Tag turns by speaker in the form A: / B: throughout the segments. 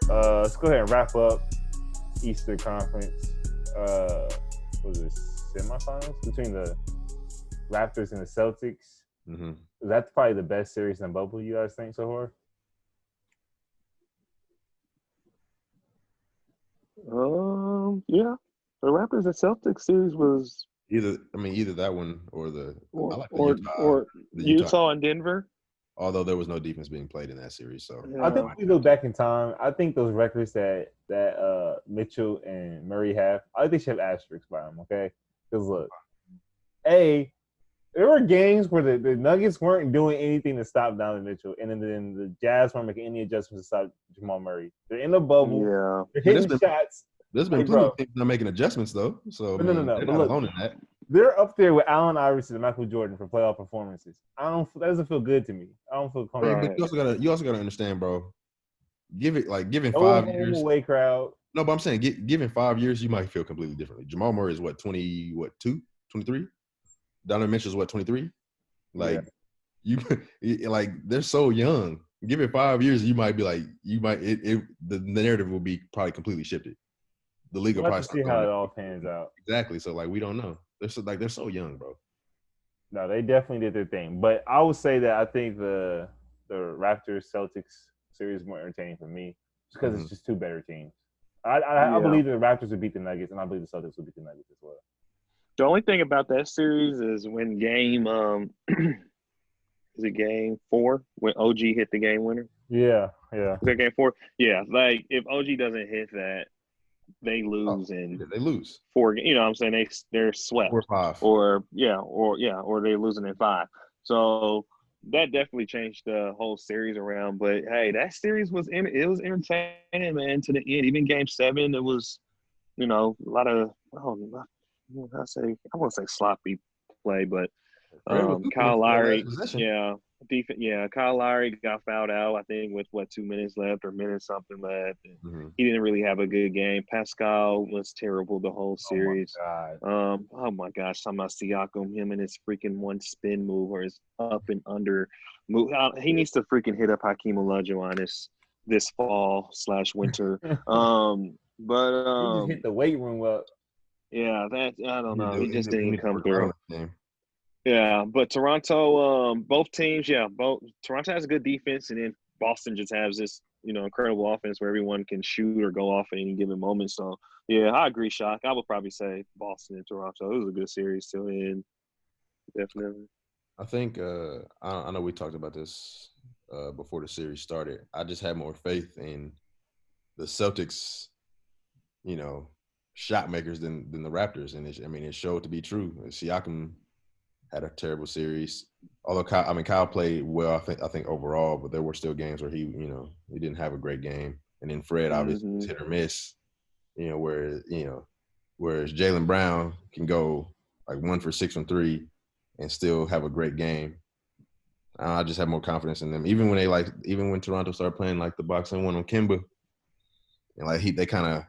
A: Let's go ahead and wrap up Eastern Conference. What is this? Semifinals between the Raptors and the Celtics.
B: Mm-hmm.
A: That's probably the best series in the bubble. You guys think so far?
C: Yeah. The Raptors and Celtics series was
B: Either that one or I like the
C: Utah and Denver.
B: Although there was no defense being played in that series, so
C: Yeah.
A: I think if we go back in time, I think those records that Mitchell and Murray have, I think they should have asterisks by them. Okay, because look, there were games where the Nuggets weren't doing anything to stop Donovan Mitchell, and then the Jazz weren't making any adjustments to stop Jamal Murray. They're in the bubble.
C: Yeah.
A: They're hitting shots.
B: There's been plenty of teams not making adjustments though. So
A: no.
B: They're not alone in that.
A: They're up there with Allen Iverson and Michael Jordan for playoff performances. That doesn't feel good to me. I don't feel comfortable.
B: Right. But you also gotta understand, bro. Giving 5 years
A: away crowd.
B: No, but I'm saying given 5 years, you might feel completely differently. Jamal Murray is 23? Donovan Mitchell's 23? Like they're so young. Give it 5 years, you might be like, the narrative will be probably completely shifted. The league will probably
A: see how it all pans out.
B: Exactly. So we don't know. They're so young, bro.
A: No, they definitely did their thing. But I would say that I think the Raptors Celtics series is more entertaining for me just because it's just two better teams. I believe the Raptors would beat the Nuggets, and I believe the Celtics would beat the Nuggets as well.
C: The only thing about that series is when game is it game 4 when OG hit the game winner?
A: Yeah.
C: Is that game 4? Yeah, like if OG doesn't hit that, they lose
B: they lose
C: 4. You know what I'm saying? They're swept
B: 4 or 5.
C: Or they're losing in 5. So that definitely changed the whole series around. But hey, that series was entertaining, man, to the end. Even game 7, it was, a lot of I won't say sloppy play, but Kyle Lowry, Kyle Lowry got fouled out, I think, with 2 minutes left or minute something left. And he didn't really have a good game. Pascal was terrible the whole series. Oh my gosh, talking about Siakam, him and his freaking one spin move or his up and under move. He needs to freaking hit up Hakeem Olajuwon this fall/winter.
A: He just hit the weight room up.
C: Yeah, that I don't know. He just didn't come through. Yeah, but Toronto, both teams, Toronto has a good defense, and then Boston just has this, incredible offense where everyone can shoot or go off at any given moment. So, yeah, I agree, Shock. I would probably say Boston and Toronto. It was a good series to end, definitely.
B: I think I know we talked about this before the series started. I just had more faith in the Celtics, shot makers than the Raptors, and it showed to be true. Siakam had a terrible series. Although Kyle played well, I think overall, but there were still games where he didn't have a great game. And then Fred obviously was hit or miss, whereas Jaylen Brown can go like 1 for 6 from 3 and still have a great game. I just have more confidence in them. Even when Toronto started playing like the box and one on Kemba, and they kind of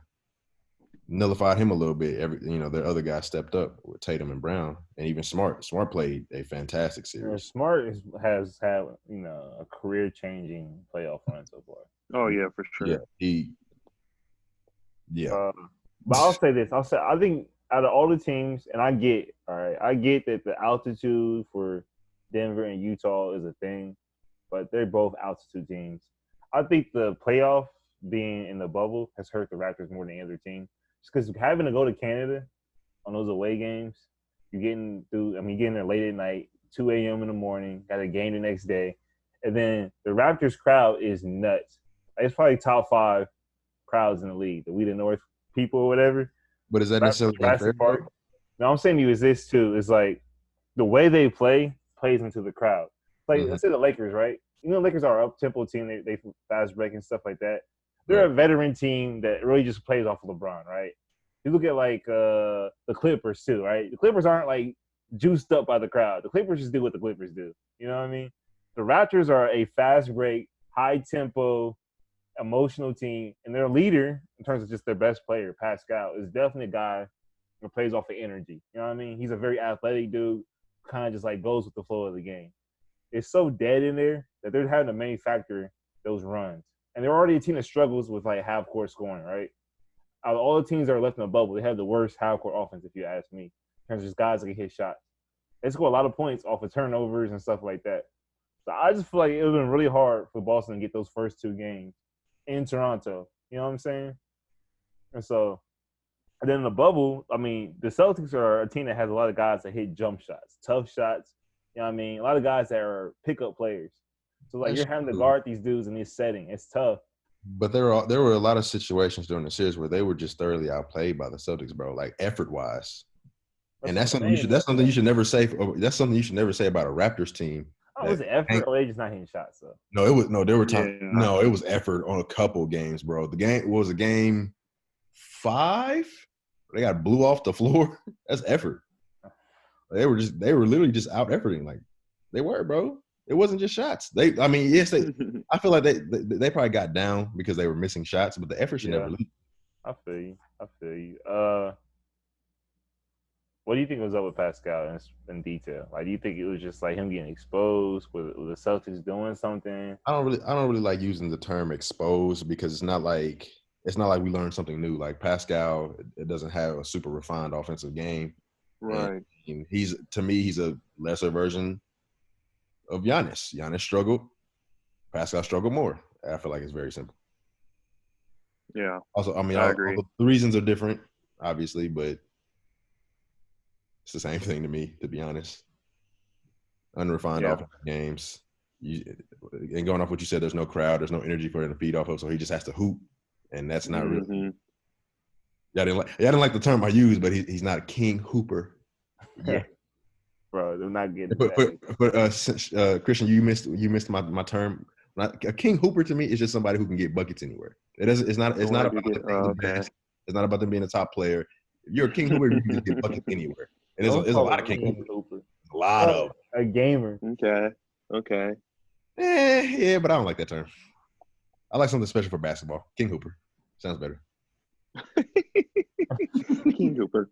B: nullified him a little bit. Their other guys stepped up with Tatum and Brown, and even Smart. Smart played a fantastic series.
A: Smart has had a career-changing playoff run so far.
C: Oh yeah, for sure.
B: Yeah,
A: but I'll say this. I think out of all the teams, and I get that the altitude for Denver and Utah is a thing, but they're both altitude teams. I think the playoff being in the bubble has hurt the Raptors more than any other team. Just because having to go to Canada on those away games, you're getting there late at night, 2 a.m. in the morning, got a game the next day. And then the Raptors crowd is nuts. It's probably top 5 crowds in the league. The We the North people or whatever.
B: But is that necessarily
A: Jurassic Park? No, I'm saying to you is this too. It's like the way they plays into the crowd. Like, let's say the Lakers, right? The Lakers are an up-tempo team. They fast break and stuff like that. They're a veteran team that really just plays off of LeBron, right? You look at the Clippers too, right? The Clippers aren't like juiced up by the crowd. The Clippers just do what the Clippers do. You know what I mean? The Raptors are a fast break, high tempo, emotional team, and their leader, in terms of just their best player, Pascal, is definitely a guy who plays off of energy. You know what I mean? He's a very athletic dude, kind of just goes with the flow of the game. It's so dead in there that they're having to manufacture those runs. and they're already a team that struggles with like half court scoring, right? Out of all the teams that are left in the bubble, they have the worst half court offense, if you ask me. In terms of just guys that can hit shots. They score a lot of points off of turnovers and stuff like that. So I just feel like it would have been really hard for Boston to get those first 2 games in Toronto. You know what I'm saying? And so, and then in the bubble, I mean, the Celtics are a team that has a lot of guys that hit jump shots, tough shots. You know what I mean? A lot of guys that are pickup players. So, like, you're having to guard these dudes in this setting. It's tough.
B: But there were a lot of situations during the series where they were just thoroughly outplayed by the Celtics, bro. Like effort-wise. And that's something you should never say. That's something you should never say about a Raptors team.
A: Oh, was it effort or they just not hitting shots? So
B: there were times. Yeah. No, it was effort on a couple games, bro. The game was a game 5. They got blew off the floor. That's effort. They were literally just out efforting. Like they were, bro. It wasn't just shots. I feel like they probably got down because they were missing shots, but the effort should never leave.
A: I feel you. What do you think was up with Pascal in detail? Like, do you think it was just like him getting exposed? Was the Celtics doing something?
B: I don't really like using the term exposed because it's not like we learned something new. Like Pascal, it doesn't have a super refined offensive game.
C: Right.
B: And he's a lesser version of Giannis. Giannis struggled. Pascal struggled more. I feel like it's very simple.
C: Yeah.
B: Also, I mean,
C: I agree.
B: The reasons are different, obviously, but it's the same thing to me, to be honest. Unrefined offensive games. And going off what you said, there's no crowd, there's no energy for him to feed off of, so he just has to hoop, and that's not really. Y'all didn't like the term I used, but he's not a king hooper.
A: Yeah, bro, they're not getting.
B: But Christian, you missed my term. A king hooper to me is just somebody who can get buckets anywhere. It's not about the best. It's not about them being a top player. If you're a king hooper, you can just get buckets anywhere. And there's a lot of king hoopers. A lot of
A: a gamer.
C: Okay.
B: Yeah, but I don't like that term. I like something special for basketball. King hooper sounds better.
C: King hooper.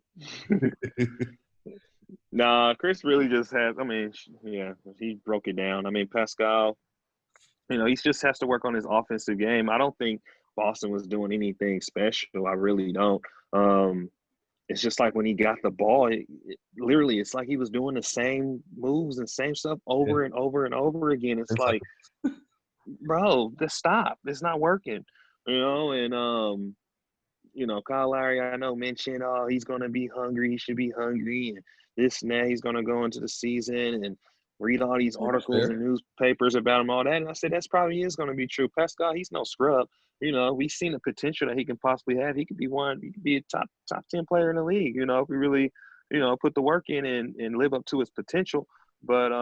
C: Nah, Chris really just has. I mean, yeah, he broke it down. I mean, Pascal, he just has to work on his offensive game. I don't think Boston was doing anything special. I really don't. It's just like when he got the ball, literally, it's like he was doing the same moves and same stuff over and over and over again. It's like, bro, just stop. It's not working, and Kyle Lowry, I know, mentioned, he's going to be hungry. He should be hungry. And this and that, he's going to go into the season and read all these articles and newspapers about him, all that. And I said, that's probably is going to be true. Pascal, he's no scrub. We've seen the potential that he can possibly have. He could be a top 10 player in the league, if we really, put the work in and live up to his potential. But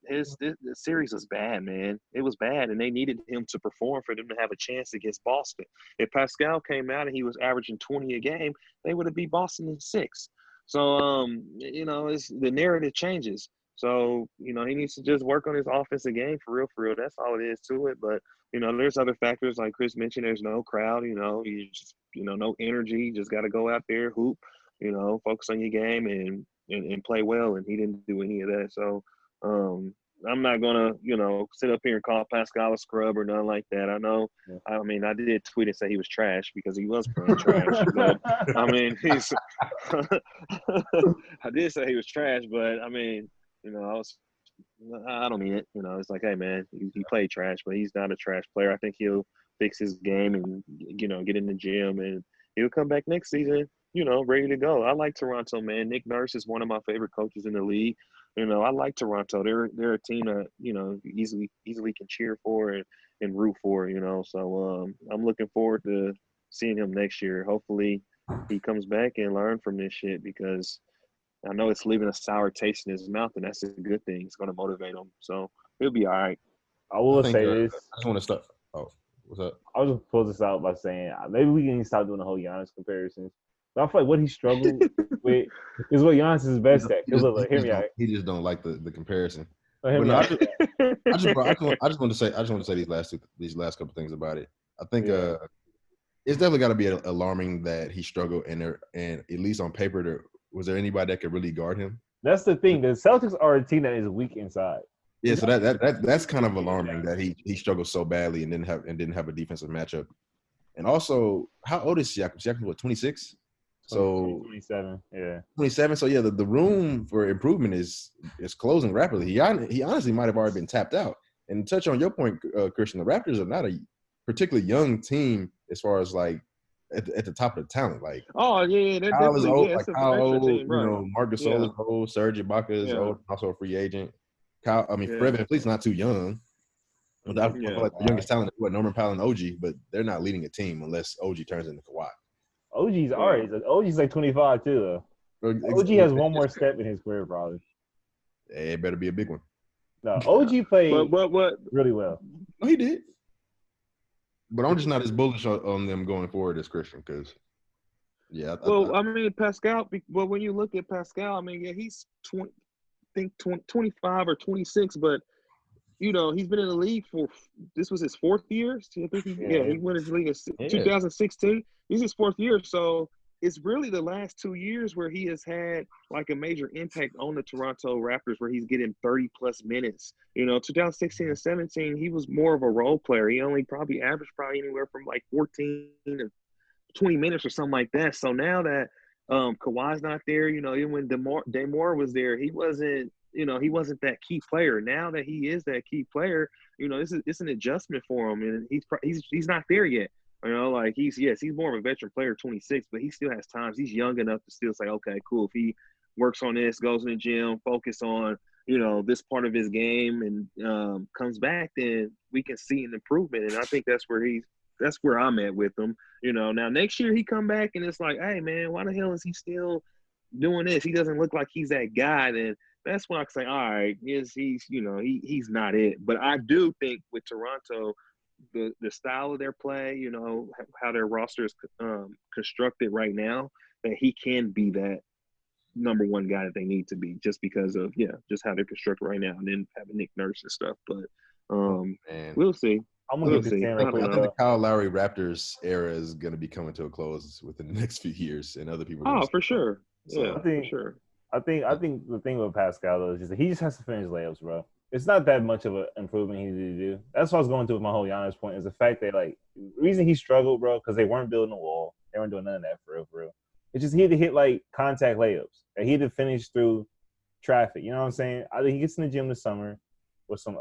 C: his series was bad, man. It was bad, and they needed him to perform for them to have a chance against Boston. If Pascal came out and he was averaging 20 a game, they would have beat Boston in 6. So, it's the narrative changes. So, he needs to just work on his offensive game for real. That's all it is to it. But, there's other factors like Chris mentioned. There's no crowd, you just, no energy. You just got to go out there, hoop, focus on your game and play well. And he didn't do any of that. So, I'm not going to, sit up here and call Pascal a scrub or nothing like that. I know. Yeah. I mean, I did tweet and say he was trash because he was playing trash. But, I mean, I did say he was trash, but, I mean, I don't mean it. It's like, hey, man, he played trash, but he's not a trash player. I think he'll fix his game and, get in the gym, and he'll come back next season, ready to go. I like Toronto, man. Nick Nurse is one of my favorite coaches in the league. I like Toronto. They're a team that, easily can cheer for and root for, So I'm looking forward to seeing him next year. Hopefully he comes back and learn from this shit because I know it's leaving a sour taste in his mouth, and that's a good thing. It's going to motivate him. So he'll be all right.
A: I will say this.
B: I just want to start. Oh, what's up?
A: I'll just close this out by saying maybe we can stop doing the whole Giannis comparisons. But I feel like what he struggled with is what Giannis is best at. Hear me out.
B: He just don't like the comparison.
A: I
B: just want to say these last couple things about it. I think it's definitely got to be alarming that he struggled, and at least on paper, was there anybody that could really guard him?
A: That's the thing. The Celtics are a team that is weak inside.
B: Yeah, so that's kind of alarming that he struggled so badly and didn't have a defensive matchup. And also, how old is Siakam? Siakam, what, 26? So
A: 27, yeah.
B: 27. So yeah, the room for improvement is closing rapidly. He honestly might have already been tapped out. And to touch on your point, Christian, the Raptors are not a particularly young team as far as like at the top of the talent. Like
C: they're
B: Kyle is
C: definitely
B: old, like
C: it's a
B: Kyle
C: veteran
B: old,
C: team, right?
B: Marc Gasol is old, Serge Ibaka is
C: Yeah.
B: old, also a free agent. Fred VanVleet's not too young. I feel like the youngest talent is Norman Powell and OG, but they're not leading a team unless OG turns into Kawhi.
A: OG's alright. OG's like 25 too, though. OG has one more step in his career, probably.
B: It better be a big one.
A: No, OG played
C: what
A: really well.
B: No, he did. But I'm just not as bullish on them going forward as Christian because, yeah.
C: I mean, Pascal. Well, when you look at Pascal, I mean, yeah, he's 25 or 26, but he's been in the league this was his fourth year. I think he went into the league in 2016. This is his fourth year, so it's really the last 2 years where he has had like a major impact on the Toronto Raptors, where he's getting 30+ minutes. 2016 and 17, he was more of a role player. He only probably averaged anywhere from like 14 to 20 minutes or something like that. So now that Kawhi's not there, even when Demore was there, he wasn't that key player. Now that he is that key player, it's an adjustment for him, and he's not there yet. Like he's more of a veteran player, 26, but he still has times. He's young enough to still say, okay, cool. If he works on this, goes in the gym, focus on this part of his game, and comes back, then we can see an improvement. And I think that's where I'm at with him. Now next year he come back and it's like, hey man, why the hell is he still doing this? He doesn't look like he's that guy. Then that's when I say, all right, he's not it. But I do think with Toronto, the style of their play, how their roster is constructed right now, that he can be that number one guy that they need to be, just because of just how they're constructed right now, and then having Nick Nurse and stuff. But we'll see.
A: I'm gonna get this in real quick.
B: I think the Kyle Lowry Raptors era is going to be coming to a close within the next few years, and other people.
C: For sure.
A: So for sure. I think the thing with Pascal though is just that he just has to finish layups, bro. It's not that much of an improvement he needed to do. That's what I was going to with my whole Giannis point, is the fact that the reason he struggled, bro, because they weren't building a wall. They weren't doing none of that for real. It's just he had to hit contact layups. And he had to finish through traffic. You know what I'm saying? I think he gets in the gym this summer with some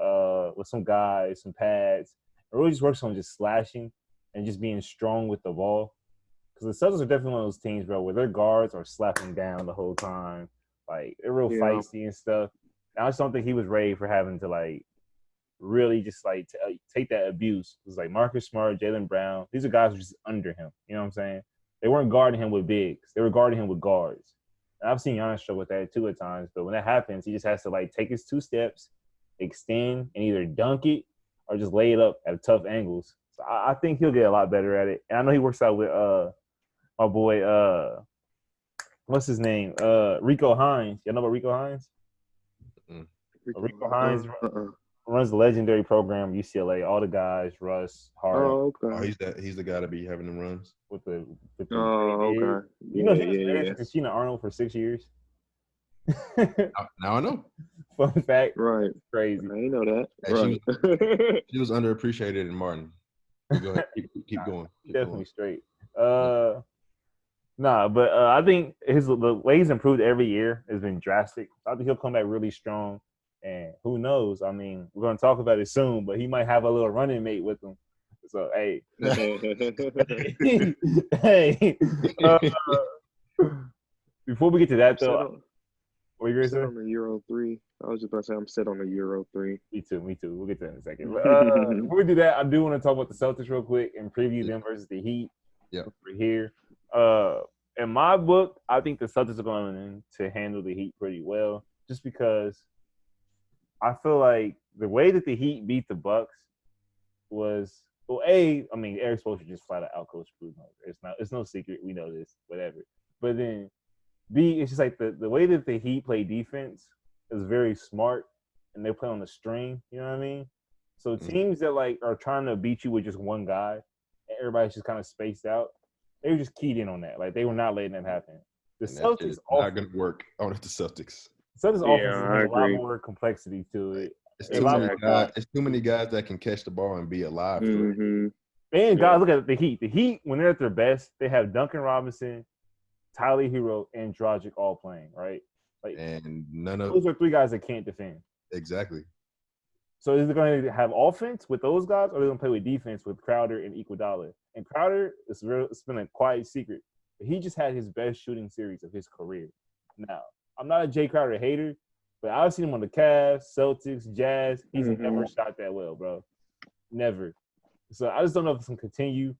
A: guys, some pads. It really just works on just slashing and just being strong with the ball. Because the Celtics are definitely one of those teams, bro, where their guards are slapping down the whole time. They're real feisty and stuff. And I just don't think he was ready for having to, really just, take that abuse. It was Marcus Smart, Jaylen Brown. These are guys who are just under him. You know what I'm saying? They weren't guarding him with bigs. They were guarding him with guards. And I've seen Giannis struggle with that too at times. But when that happens, he just has to, take his 2 steps, extend, and either dunk it or just lay it up at tough angles. So I think he'll get a lot better at it. And I know he works out with my boy, what's his name? Rico Hines. You know about Rico Hines? Rico Hines runs the legendary program UCLA. All the guys, Russ, Hart.
C: Oh, okay.
B: He's the guy to be having them runs
A: with the
C: okay.
A: He was married to Christina Arnold for 6 years.
B: Now I know.
A: Fun fact.
C: Right.
A: Crazy.
C: I didn't know that.
B: Right. She was underappreciated in Martin. Go ahead. Keep going.
A: Definitely straight. But I think the way he's improved every year has been drastic. I think he'll come back really strong. And who knows? I mean, we're going to talk about it soon, but he might have a little running mate with him. So, hey. Hey. Before we get to that, though, what are you going to say?
C: On the Euro 3. I was just about to say I'm set on the Euro 3.
A: Me too. We'll get to that in a second. Before we do that, I do want to talk about the Celtics real quick and preview them versus the Heat.
B: Yeah.
A: We're here. In my book, I think the Celtics are going to handle the Heat pretty well, just because I feel like the way that the Heat beat the Bucks was, Eric Spoelstra just flat out coached Budenholzer. It's no secret. We know this, whatever. But then B, it's just the way that the Heat play defense is very smart, and they play on the string. You know what I mean? So teams that are trying to beat you with just one guy, and everybody's just kind of spaced out, they were just keyed in on that. They were not letting that happen. The Celtics
B: not going to work on the Celtics.
A: Celtics offense has a lot more complexity to it.
B: It's
A: A
B: too
A: lot
B: many
A: more
B: guys.
A: guys.
B: It's too many guys that can catch the ball and be alive.
C: Mm-hmm.
A: And guys, look at the Heat. The Heat, when they're at their best, they have Duncan Robinson, Tyler Hero, and Dragic all playing, right? Like,
B: And none of
A: those are three guys that can't defend.
B: exactly.
A: So is it going to have offense with those guys, or are they going to play with defense with Crowder and Iguodala? And Crowder, it's been a quiet secret, but he just had his best shooting series of his career. Now, I'm not a Jay Crowder hater, but I've seen him on the Cavs, Celtics, Jazz. He's never shot that well, bro. Never. So I just don't know if it's going to continue.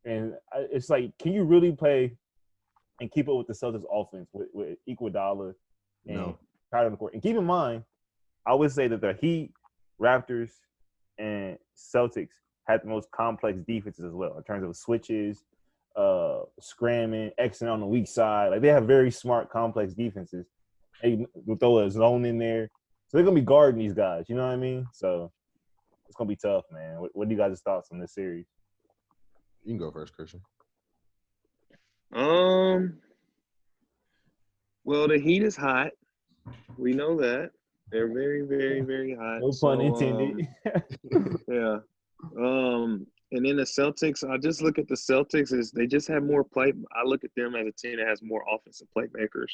A: And it's like, can you really play and keep up with the Celtics offense with Iguodala and Crowder on the court? And keep in mind, I would say that the Heat, Raptors, and Celtics had the most complex defenses as well in terms of switches, scramming, Xing on the weak side. Like, they have very smart, complex defenses. They will throw a zone in there. So they're going to be guarding these guys. You know what I mean? So it's going to be tough, man. What do you guys' thoughts on this series?
B: You can go first, Christian.
C: Well, the Heat is hot. We know that. They're very, very, very hot.
A: No pun intended.
C: Yeah. And then the Celtics, I just look at the Celtics as they just have more play. I look at them as a team that has more offensive playmakers.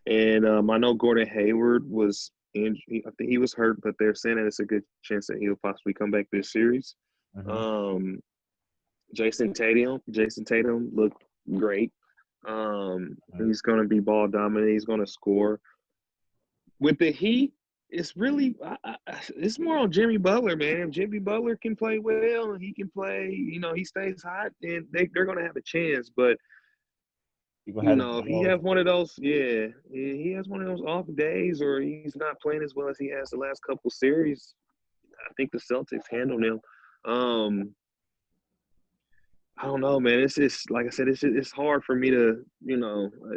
C: And I know Gordon Hayward was in. I think he was hurt, but they're saying that it's a good chance that he'll possibly come back this series.
A: Mm-hmm.
C: Jason Tatum looked great. He's going to be ball dominant. He's going to score. With the Heat, it's really it's more on Jimmy Butler, man. If Jimmy Butler can play well and he can play, he stays hot, then they're going to have a chance. But if he has one of those, he has one of those off days, or he's not playing as well as he has the last couple series, I think the Celtics handle him. I don't know, man. It's just like I said. It's hard for me to,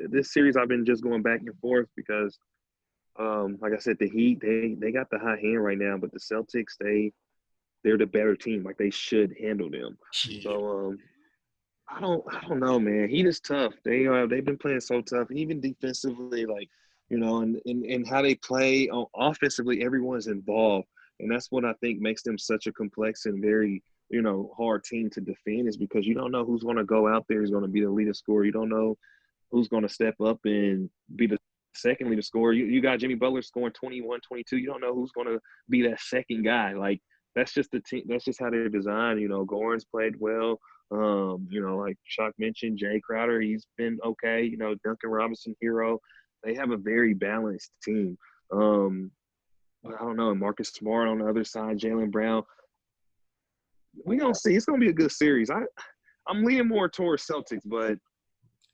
C: this series I've been just going back and forth because. Like I said, the Heat, they got the hot hand right now, but the Celtics, they're the better team. Like, they should handle them.
B: Yeah.
C: So I don't know, man. Heat is tough. They've been playing so tough, even defensively, like, and how they play offensively, everyone's involved. And that's what I think makes them such a complex and very, hard team to defend, is because you don't know who's going to go out there, who's going to be the leader scorer. You don't know who's going to step up and be the second leader scorer. You got Jimmy Butler scoring 21, 22. You don't know who's going to be that second guy. Like, that's just the team. That's just how they're designed. Goran's played well. Like Shock mentioned, Jay Crowder, he's been okay. Duncan Robinson, Hero. They have a very balanced team. But I don't know. Marcus Smart on the other side, Jaylen Brown. We don't see. It's going to be a good series. I'm leaning more towards Celtics, but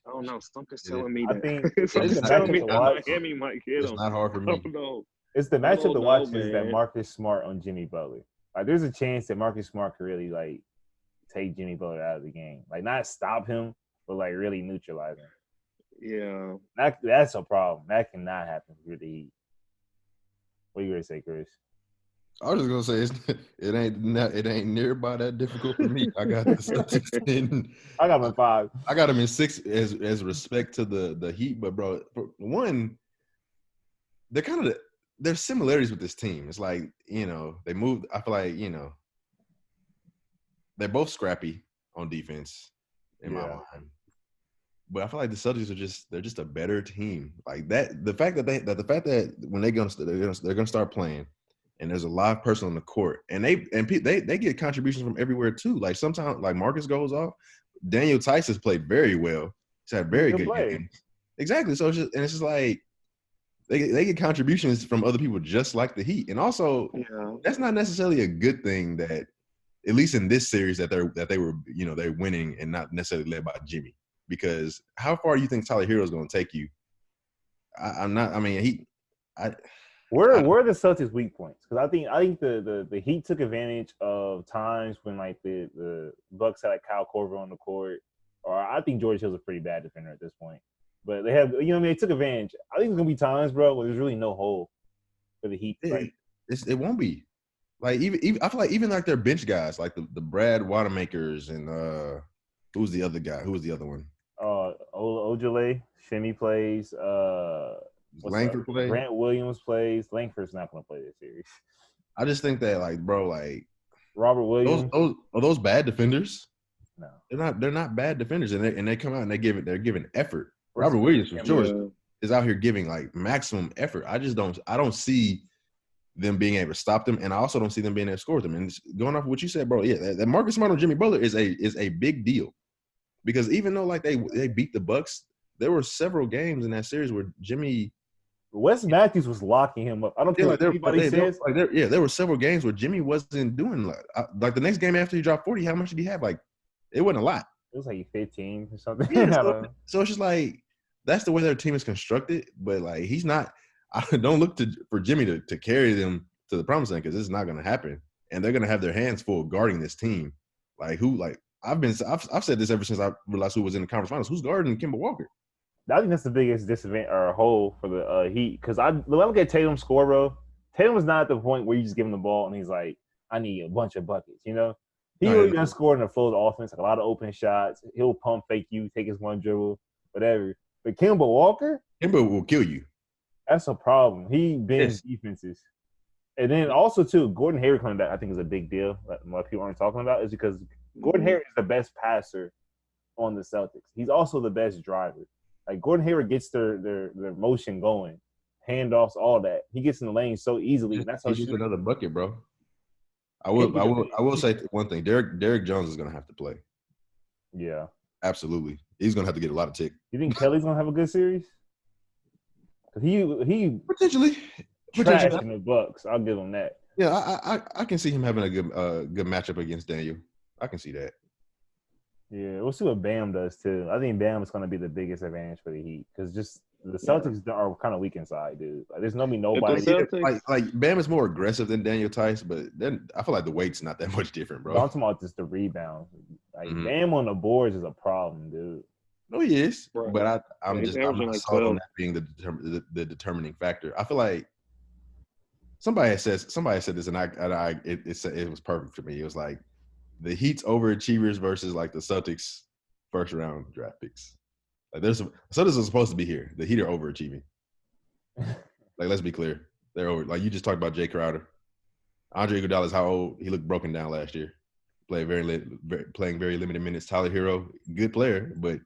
C: I don't know. Something's telling me that.
A: I think
C: Something's telling me that Miami might get them.
B: It's not hard for me.
C: I don't know.
A: It's the matchup to watch is that
C: man.
A: Marcus Smart on Jimmy Butler. Like, there's a chance that Marcus Smart could really, like, take Jimmy Butler out of the game. Like, not stop him, but, like, really neutralize him.
C: Yeah.
A: That's a problem. That cannot happen with the Heat. What are you going to say, Chris?
B: I was just gonna say it ain't nearby that difficult for me. I got the Celtics in.
A: I got them in 5.
B: I got them in 6 as respect to the Heat, but bro, for one, they're kind of there's similarities with this team. It's like they moved. I feel like they're both scrappy on defense in my mind, but I feel like the Celtics they're just a better team. Like that, the fact that when they're gonna start playing. And there's a live person on the court, and they get contributions from everywhere too. Like sometimes, like Marcus goes off. Daniel Tice has played very well. He's had very good games. Exactly. So it's just like they get contributions from other people, just like the Heat. And also, that's not necessarily a good thing. That at least in this series that they were they're winning and not necessarily led by Jimmy. Because how far do you think Tyler Hero is going to take you?
A: Where are the Celtics' weak points? Because I think the Heat took advantage of times when, like, the Bucks had, like, Kyle Korver on the court, or I think George Hill's a pretty bad defender at this point. But they have, they took advantage. I think there's gonna be times, bro, where there's really no hole for the Heat.
B: It won't be. Like even I feel like even like their bench guys, like the Brad Watermakers and who's the other guy? Who was the other one?
A: Ojale, Shimmy plays.
B: Langford plays.
A: Grant Williams plays. Langford's not going to play this series.
B: I just think that, like, bro, like
A: Robert Williams.
B: those bad defenders.
A: No,
B: They're not bad defenders, and they come out and they're giving effort. Robert Williams for sure is out here giving like maximum effort. I don't see them being able to stop them, and I also don't see them being able to score them. And going off of what you said, bro, yeah, that Marcus Smart on Jimmy Butler is a big deal, because even though like they beat the Bucks, there were several games in that series where Jimmy.
A: Wes Matthews was locking him up. I don't care what anybody says.
B: There were several games where Jimmy wasn't doing like the next game after he dropped 40. How much did he have? Like, it wasn't a lot.
A: It was like 15 or something.
B: Yeah, so it's just like that's the way their team is constructed. But like he's not. I don't look for Jimmy to carry them to the promised land, because it's not going to happen, and they're going to have their hands full guarding this team. I've said this ever since I realized who was in the conference finals. Who's guarding Kemba Walker?
A: I think that's the biggest disadvantage or hole for the Heat, because I look at Tatum's score, bro. Tatum is not at the point where you just give him the ball and he's like, I need a bunch of buckets, you know? He really doesn't score in the flow of the offense, like a lot of open shots. He'll pump fake you, take his one dribble, whatever. But Kemba Walker?
B: Kemba will kill you.
A: That's a problem. He bends defenses. And then also, too, Gordon Hayward coming back, I think, is a big deal. What people aren't talking about is because Gordon Hayward is the best passer on the Celtics. He's also the best driver. Like, Gordon Hayward gets their motion going, handoffs, all that. He gets in the lane so easily. And that's how
B: he's just another bucket, bro. I will say one thing. Derek Jones is going to have to play.
A: Yeah.
B: Absolutely. He's going to have to get a lot of tick.
A: You think Kelly's going to have a good series? Because he
B: potentially
A: trash in the Bucks. I'll give him that.
B: Yeah, I can see him having a good matchup against Daniel. I can see that.
A: Yeah, we'll see what Bam does too. I think Bam is going to be the biggest advantage for the Heat, because just the Celtics are kind of weak inside, dude. Like, there's nobody.
B: Like Bam is more aggressive than Daniel Tice, but then I feel like the weight's not that much different, bro.
A: I'm talking about just the rebound. Like Bam on the boards is a problem, dude.
B: No, he is, right. But I'm not sold on that being the determining factor. I feel like somebody said this, and it was perfect for me. It was like the Heat's overachievers versus like the Celtics first round draft picks. Like Celtics are supposed to be here. The Heat are overachieving. Like, let's be clear, they're over. Like you just talked about Jay Crowder, Andre Iguodala is how old? He looked broken down last year. Playing very limited minutes. Tyler Hero, good player, but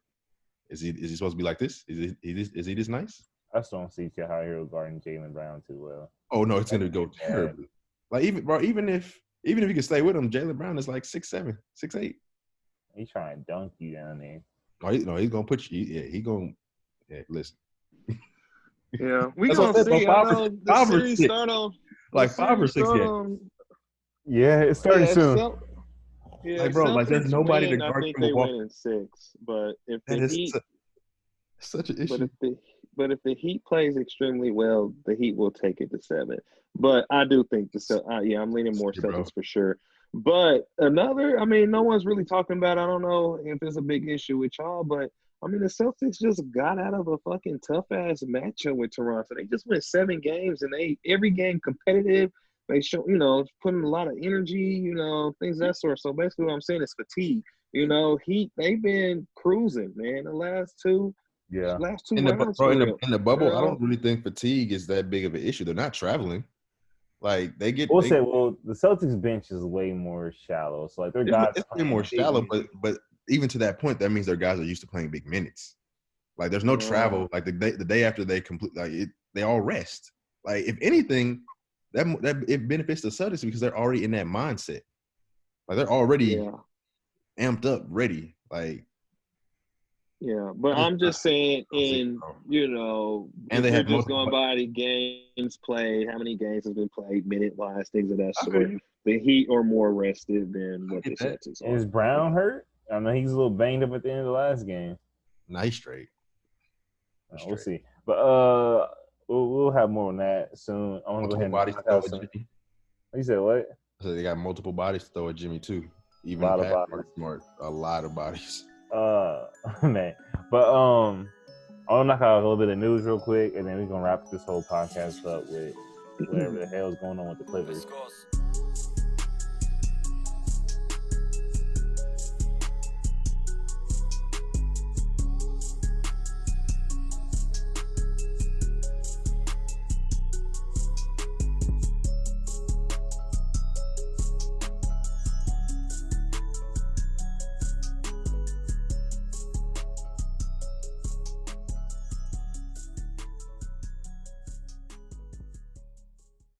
B: is he supposed to be like this? Is he this nice?
A: I still don't see Tyler Hero guarding Jaylen Brown too well.
B: Oh no, it's gonna go terribly. Like even if you can stay with him, Jaylen Brown is like 6'7", 6'8".
A: He's trying to dunk you down there.
B: He's gonna put you. Yeah, he gonna. Yeah, listen.
C: Yeah, we gonna see. The series start on
B: like 5 or 6 games.
A: Yeah, it's starting soon.
C: Yeah,
B: like, bro, like there's nobody to guard.
C: I think they win in 6, but if the Heat,
B: such an issue.
C: But if the Heat plays extremely well, the Heat will take it to 7. But I do think I'm leaning more Celtics for sure. But no one's really talking about. I don't know if it's a big issue with y'all, but I mean, the Celtics just got out of a fucking tough ass matchup with Toronto. They just went 7 games, and every game competitive. They show, putting a lot of energy, things of that sort. So basically, what I'm saying is fatigue. Heat, they've been cruising, man. The last two rounds.
B: In the bubble, I don't really think fatigue is that big of an issue. They're not traveling. Like they get.
A: The Celtics bench is way more shallow. So like their guys,
B: it's way more shallow. But even to that point, that means their guys are used to playing big minutes. Like there's no travel. Like the day after they complete, they all rest. Like if anything. That it benefits the Celtics because they're already in that mindset. Like they're already amped up, ready. Like
C: but I'm just saying, and they have just going by the games played, how many games have been played, minute-wise, things of that sort. The Heat are more rested than what the Celtics are.
A: Is Brown hurt? I know he's a little banged up at the end of the last game.
B: Nah, he's straight.
A: We'll see, but We'll have more on that soon. I want to go ahead and throw at Jimmy. You said what?
B: So they got multiple bodies to throw at Jimmy too. Even
A: a lot of bodies.
B: Smart, a lot of bodies.
A: Man, but I'll knock out a little bit of news real quick, and then we're gonna wrap this whole podcast up with whatever the hell is going on with the Clippers.